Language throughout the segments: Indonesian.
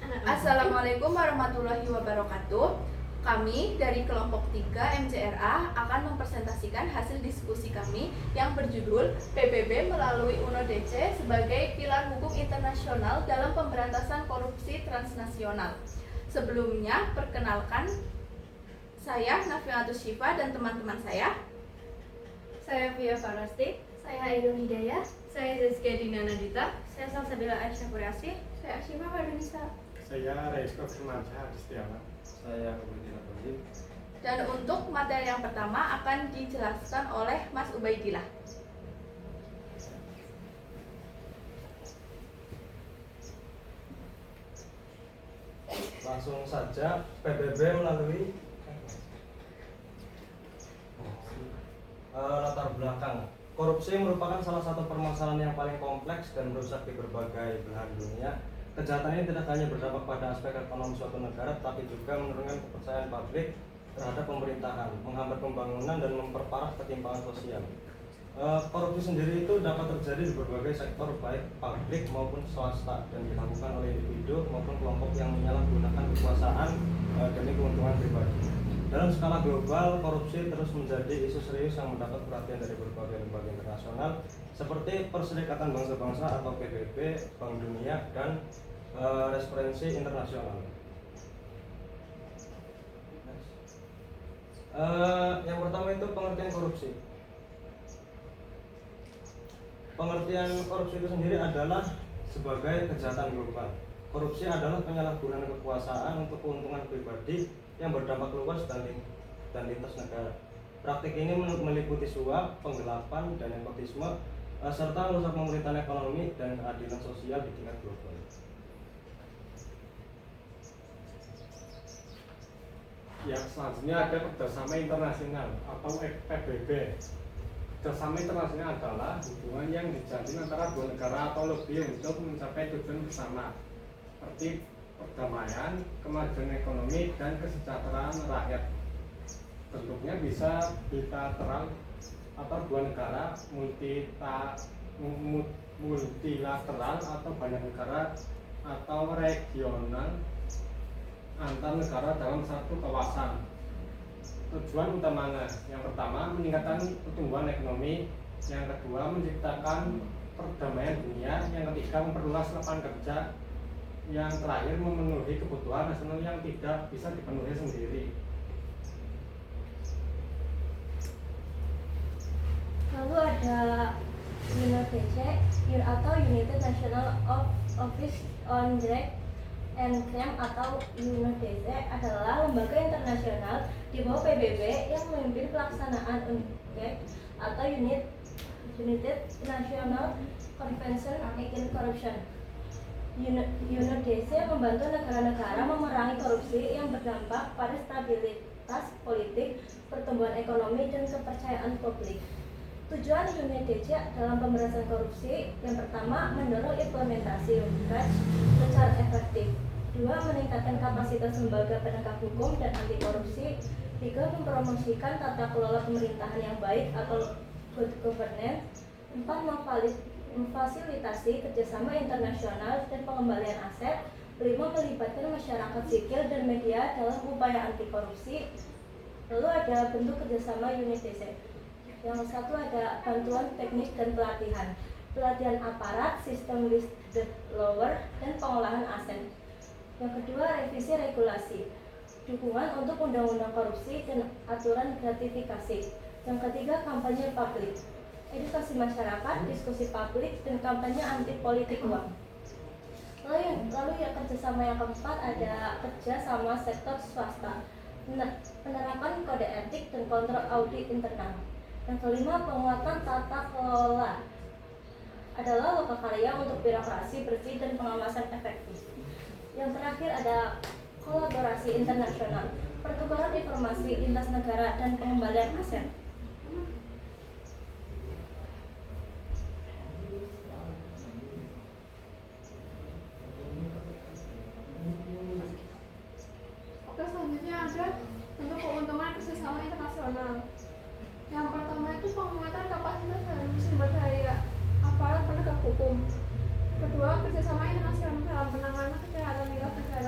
Assalamualaikum warahmatullahi wabarakatuh. Kami dari kelompok 3 MCRA akan mempresentasikan hasil diskusi kami yang berjudul PBB melalui UNO DC sebagai pilar hukum internasional dalam pemberantasan korupsi transnasional. Sebelumnya, perkenalkan saya Nafiatus Syifa dan teman-teman saya. Saya Via Farasti, Saya Aidul Hidayah, saya Rizky Dina Nadita, saya Salsabila Aisyah Kuriasi, Saya Ashima Fardunisa. Saya Resko Firmansyah Adistiawan. Saya Ubaidillah Tauhid. Dan untuk materi yang pertama akan dijelaskan oleh Mas Ubaidillah. Langsung saja, PBB melalui latar belakang. Korupsi merupakan salah satu permasalahan yang paling kompleks dan merusak di berbagai belahan dunia. Kejahatan ini tidak hanya berdampak pada aspek ekonomi suatu negara, tapi juga menurunkan kepercayaan publik terhadap pemerintahan, menghambat pembangunan dan memperparah ketimpangan sosial. Korupsi sendiri itu dapat terjadi di berbagai sektor, baik publik maupun swasta, dan dilakukan oleh individu maupun kelompok yang menyalahgunakan kekuasaan demi keuntungan pribadi. Dalam skala global, korupsi terus menjadi isu serius yang mendapat perhatian dari berbagai lembaga internasional seperti Perserikatan Bangsa-Bangsa atau PBB, Bank Dunia, dan Transparency Internasional. Yang pertama itu pengertian korupsi. Pengertian korupsi itu sendiri adalah sebagai kejahatan global. Korupsi adalah penyalahgunaan kekuasaan untuk keuntungan pribadi yang berdampak luas dan lintas negara. Praktik ini meliputi suap, penggelapan, dan nepotisme, serta merusak pemerintahan ekonomi dan keadilan sosial di tingkat global. Yang selanjutnya ada kerjasama internasional atau PBB. Kerjasama internasional adalah hubungan yang dijalin antara dua negara atau lebih untuk mencapai tujuan bersama, seperti perdamaian, kemajuan ekonomi, dan kesejahteraan rakyat. Bentuknya bisa bilateral atau dua negara, multilateral atau banyak negara, atau regional antar negara dalam satu kawasan. Tujuan utamanya, yang pertama meningkatkan pertumbuhan ekonomi, yang kedua menciptakan perdamaian dunia, yang ketiga memperluas lapangan kerja, yang terakhir memenuhi kebutuhan nasional yang tidak bisa dipenuhi sendiri. lalu ada UNODC atau United National Office on Drug and Crime atau UNODC adalah lembaga internasional di bawah PBB yang memimpin pelaksanaan UNODC atau United National Convention Against Corruption. UNODC membantu negara-negara memerangi korupsi yang berdampak pada stabilitas politik, pertumbuhan ekonomi, dan kepercayaan publik. Tujuan UNODC dalam pemberantasan korupsi, yang pertama, mendorong implementasi UNCAC secara efektif. 2. Meningkatkan kapasitas lembaga penegak hukum dan anti korupsi. 3. Mempromosikan tata kelola pemerintahan yang baik atau good governance. 4. Memfasilitasi kerjasama internasional dan pengembalian aset. 5. Melibatkan masyarakat sipil dan media dalam upaya anti korupsi. Lalu ada bentuk kerjasama UNODC. Yang satu ada bantuan teknik dan pelatihan aparat, sistem whistleblower, dan pengolahan aset. Yang kedua, revisi regulasi, dukungan untuk undang-undang korupsi dan aturan gratifikasi. Yang ketiga, kampanye publik, edukasi masyarakat, diskusi publik, dan kampanye anti politik uang. Lalu yang kerjasama yang keempat ada kerja sama sektor swasta, penerapan kode etik dan kontrol audit internal. Yang kelima, penguatan tata kelola adalah lokakarya untuk birokrasi bersih dan pengawasan efektif. Yang terakhir ada kolaborasi internasional, pertukaran informasi lintas negara, dan pengembalian aset. Oke, selanjutnya ada untuk keuntungan kerjasama internasional. Yang pertama itu penguatan kapasitas dan sumber daya aparat penegak hukum. Kedua, kerjasama internasional dalam penanganan kejahatan lintas negara.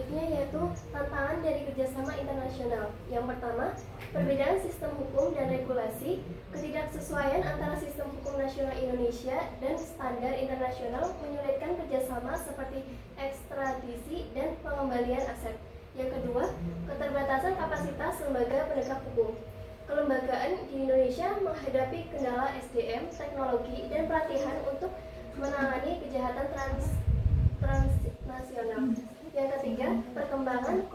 selanjutnya yaitu tantangan dari kerjasama internasional. Yang pertama, perbedaan sistem hukum dan regulasi, ketidaksesuaian antara sistem hukum nasional Indonesia dan standar internasional menyulitkan kerjasama seperti ekstradisi dan pengembalian aset. Yang kedua, keterbatasan kapasitas lembaga penegak hukum. Kelembagaan di Indonesia menghadapi kendala SDM, teknologi, dan pelatihan untuk menangani kejahatan transnasional. Yang ketiga, perkembangan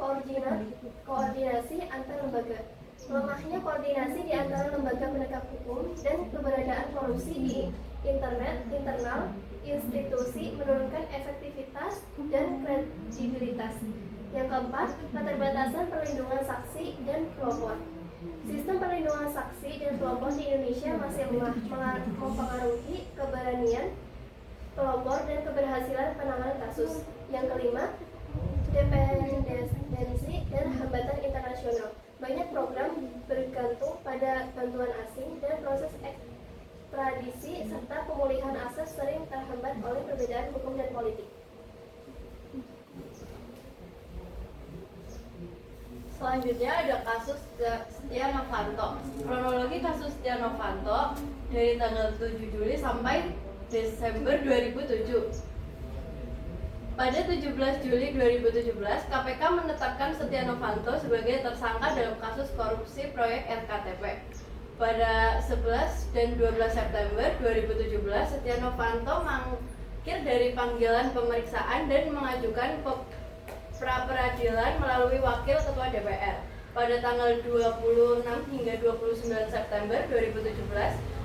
koordinasi antar lembaga. Lemahnya koordinasi di antara lembaga penegak hukum dan keberadaan korupsi di internal institusi menurunkan efektivitas dan kredibilitas. Yang keempat, keterbatasan perlindungan saksi dan pelapor. Sistem perlindungan saksi dan pelapor di Indonesia masih lemah, mempengaruhi keberanian pelapor dan keberhasilan penanganan kasus. Yang kelima, dependensi dan hambatan internasional. Banyak program bergantung pada bantuan asing dan proses ekstradisi serta pemulihan aset sering terhambat oleh perbedaan hukum dan politik. Selanjutnya ada kasus Setia Novanto. Kronologi kasus Setia Novanto dari tanggal 7 Juli sampai Desember 2007. Pada 17 Juli 2017, KPK menetapkan Setia Novanto sebagai tersangka dalam kasus korupsi proyek RKTP. Pada 11 dan 12 September 2017, Setia Novanto mangkir dari panggilan pemeriksaan dan mengajukan pra-peradilan melalui wakil ketua DPR. Pada tanggal 26 hingga 29 September 2017,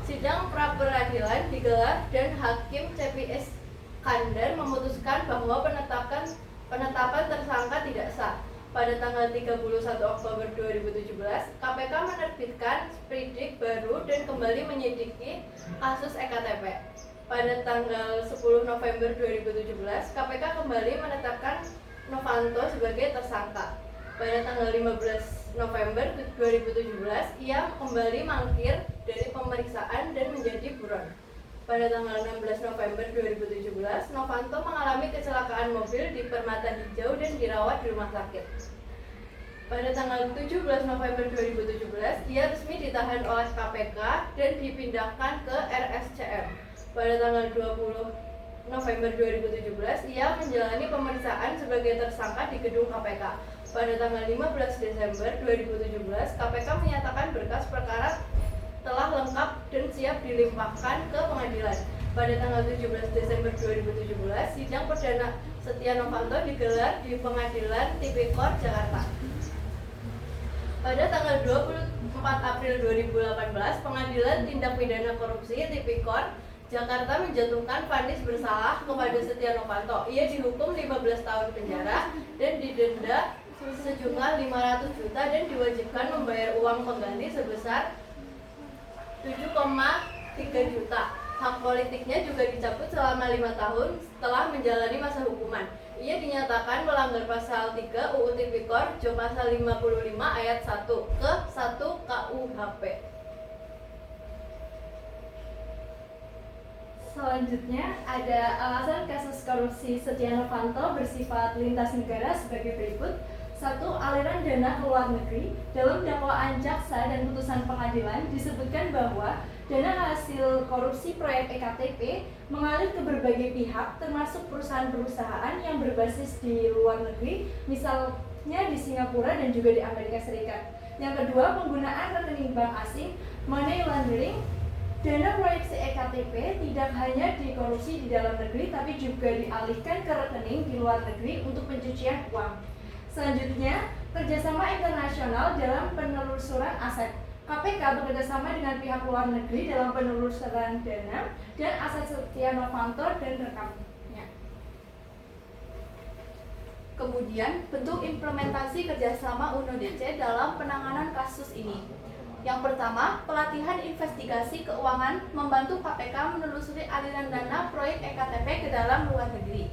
sidang pra-peradilan digelar dan Hakim CPS Kandar memutuskan bahwa penetapan tersangka tidak sah. Pada tanggal 31 Oktober 2017, KPK menerbitkan sprindik baru dan kembali menyelidiki kasus EKTP. Pada tanggal 10 November 2017, KPK kembali menetapkan Novanto sebagai tersangka. Pada tanggal 15 November 2017, ia kembali mangkir dari pemeriksaan dan menjadi buron. Pada tanggal 16 November 2017, Novanto mengalami kecelakaan mobil di Permata Hijau dan dirawat di rumah sakit. Pada tanggal 17 November 2017, ia resmi ditahan oleh KPK dan dipindahkan ke RSCM. Pada tanggal 20 November 2017, ia menjalani pemeriksaan sebagai tersangka di gedung KPK. Pada tanggal 15 Desember 2017, KPK menyatakan berkas perkara telah lengkap dan siap dilimpahkan ke pengadilan. Pada tanggal 17 Desember 2017, sidang perdana Setia Novanto digelar di Pengadilan Tipikor Jakarta. Pada tanggal 24 April 2018, Pengadilan Tindak Pidana Korupsi Tipikor Jakarta menjatuhkan vonis bersalah kepada Setia Novanto. Ia dihukum 15 tahun penjara dan didenda sejumlah 500 juta dan diwajibkan membayar uang pengganti sebesar 7,3 juta. Hak politiknya juga dicabut selama 5 tahun setelah menjalani masa hukuman. Ia dinyatakan melanggar pasal 3 UU Tipikor Jo pasal 55 ayat 1 ke 1 KUHP. Selanjutnya ada alasan kasus korupsi Setia Novanto bersifat lintas negara sebagai berikut. 1. Aliran dana ke luar negeri. Dalam dakwaan jaksa dan putusan pengadilan disebutkan bahwa dana hasil korupsi proyek EKTP mengalir ke berbagai pihak termasuk perusahaan-perusahaan yang berbasis di luar negeri, misalnya di Singapura dan juga di Amerika Serikat. Yang kedua, penggunaan rekening bank asing, money laundering. Dana proyeksi EKTP tidak hanya dikorupsi di dalam negeri tapi juga dialihkan ke rekening di luar negeri untuk pencucian uang. Selanjutnya, kerjasama internasional dalam penelusuran aset. KPK bekerjasama dengan pihak luar negeri dalam penelusuran dana dan aset Setia Novanto dan rekannya. Kemudian, bentuk implementasi kerjasama UNODC dalam penanganan kasus ini. Yang pertama, pelatihan investigasi keuangan membantu KPK menelusuri aliran dana proyek EKTP ke dalam luar negeri.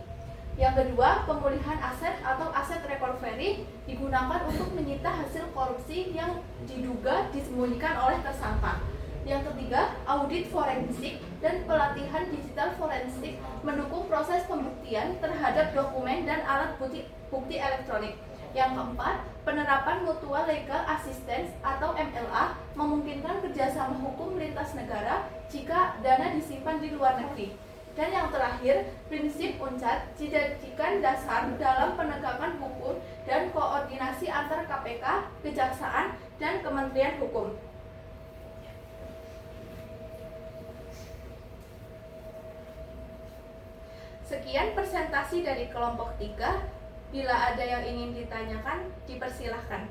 Yang kedua, pemulihan aset atau aset recovery digunakan untuk menyita hasil korupsi yang diduga disembunyikan oleh tersangka. Yang ketiga, audit forensik dan pelatihan digital forensik mendukung proses pembuktian terhadap dokumen dan alat bukti elektronik. Yang keempat, penerapan mutual legal assistance atau MLA memungkinkan kerjasama hukum lintas negara jika dana disimpan di luar negeri. Dan yang terakhir, prinsip UNCAD dijadikan dasar dalam penegakan hukum dan koordinasi antar KPK, Kejaksaan, dan Kementerian Hukum. Sekian presentasi dari kelompok 3. Bila ada yang ingin ditanyakan, dipersilahkan.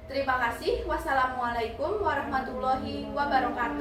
Terima kasih. Wassalamualaikum warahmatullahi wabarakatuh.